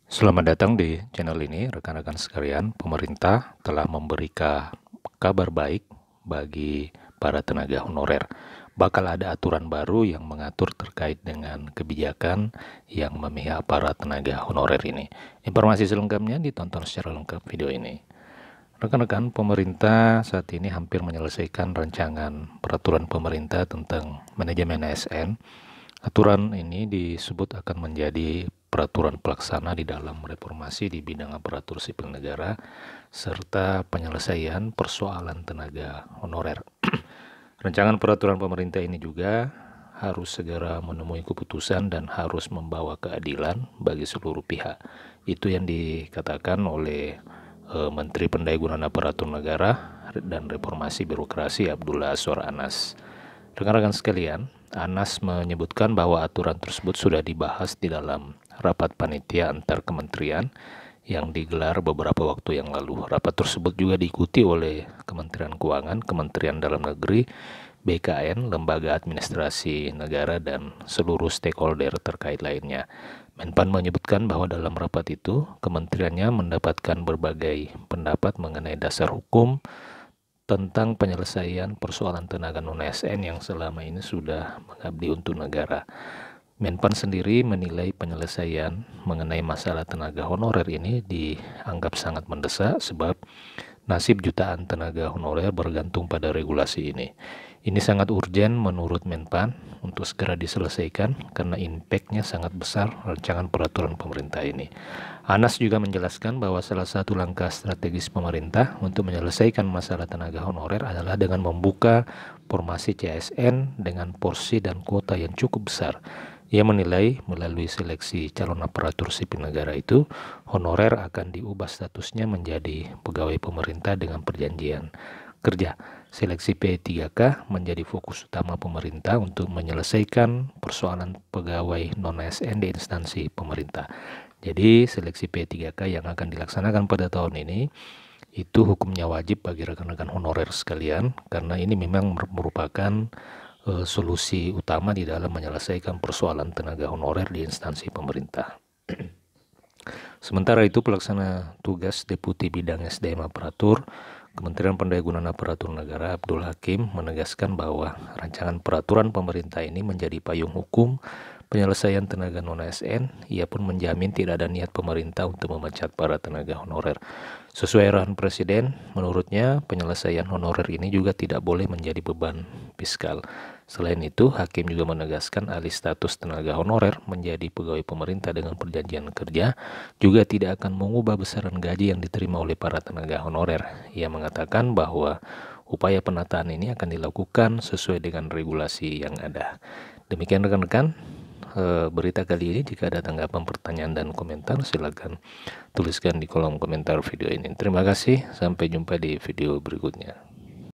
Selamat datang di channel ini, rekan-rekan sekalian. Pemerintah telah memberikan kabar baik bagi para tenaga honorer. Bakal ada aturan baru yang mengatur terkait dengan kebijakan yang memihak para tenaga honorer ini. Informasi selengkapnya ditonton secara lengkap video ini. Rekan-rekan, pemerintah saat ini hampir menyelesaikan rancangan peraturan pemerintah tentang manajemen ASN. Aturan ini disebut akan menjadi peraturan pelaksana di dalam reformasi di bidang aparatur sipil negara serta penyelesaian persoalan tenaga honorer. Rancangan peraturan pemerintah ini juga harus segera menemui keputusan dan harus membawa keadilan bagi seluruh pihak. Itu yang dikatakan oleh Menteri Pendayagunaan Aparatur Negara dan Reformasi Birokrasi Abdullah Azwar Anas. Rekan-rekan sekalian, Anas menyebutkan bahwa aturan tersebut sudah dibahas di dalam rapat panitia antar kementerian yang digelar beberapa waktu yang lalu. Rapat tersebut juga diikuti oleh Kementerian Keuangan, Kementerian Dalam Negeri, BKN, Lembaga Administrasi Negara, dan seluruh stakeholder terkait lainnya. Menpan menyebutkan bahwa dalam rapat itu, kementeriannya mendapatkan berbagai pendapat mengenai dasar hukum tentang penyelesaian persoalan tenaga non-ASN yang selama ini sudah mengabdi untuk negara. Menpan sendiri menilai penyelesaian mengenai masalah tenaga honorer ini dianggap sangat mendesak sebab nasib jutaan tenaga honorer bergantung pada regulasi ini. Ini sangat urgen menurut Menpan untuk segera diselesaikan karena impactnya sangat besar rancangan peraturan pemerintah ini. Anas juga menjelaskan bahwa salah satu langkah strategis pemerintah untuk menyelesaikan masalah tenaga honorer adalah dengan membuka formasi CASN dengan porsi dan kuota yang cukup besar. Ia menilai melalui seleksi calon aparatur sipil negara itu, honorer akan diubah statusnya menjadi pegawai pemerintah dengan perjanjian kerja. Seleksi P3K menjadi fokus utama pemerintah untuk menyelesaikan persoalan pegawai non-ASN di instansi pemerintah. Jadi seleksi P3K yang akan dilaksanakan pada tahun ini itu hukumnya wajib bagi rekan-rekan honorer sekalian karena ini memang merupakan solusi utama di dalam menyelesaikan persoalan tenaga honorer di instansi pemerintah. Sementara itu, pelaksana tugas Deputi Bidang SDM Aparatur Kementerian Pendayagunaan Aparatur Negara Abdul Hakim menegaskan bahwa rancangan peraturan pemerintah ini menjadi payung hukum penyelesaian tenaga non-ASN. Ia pun menjamin tidak ada niat pemerintah untuk memecat para tenaga honorer. Sesuai arahan Presiden, menurutnya penyelesaian honorer ini juga tidak boleh menjadi beban fiskal. Selain itu, Hakim juga menegaskan alih status tenaga honorer menjadi pegawai pemerintah dengan perjanjian kerja juga tidak akan mengubah besaran gaji yang diterima oleh para tenaga honorer. Ia mengatakan bahwa upaya penataan ini akan dilakukan sesuai dengan regulasi yang ada. Demikian rekan-rekan berita kali ini. Jika ada tanggapan, pertanyaan, dan komentar, silakan tuliskan di kolom komentar video ini. Terima kasih, sampai jumpa di video berikutnya.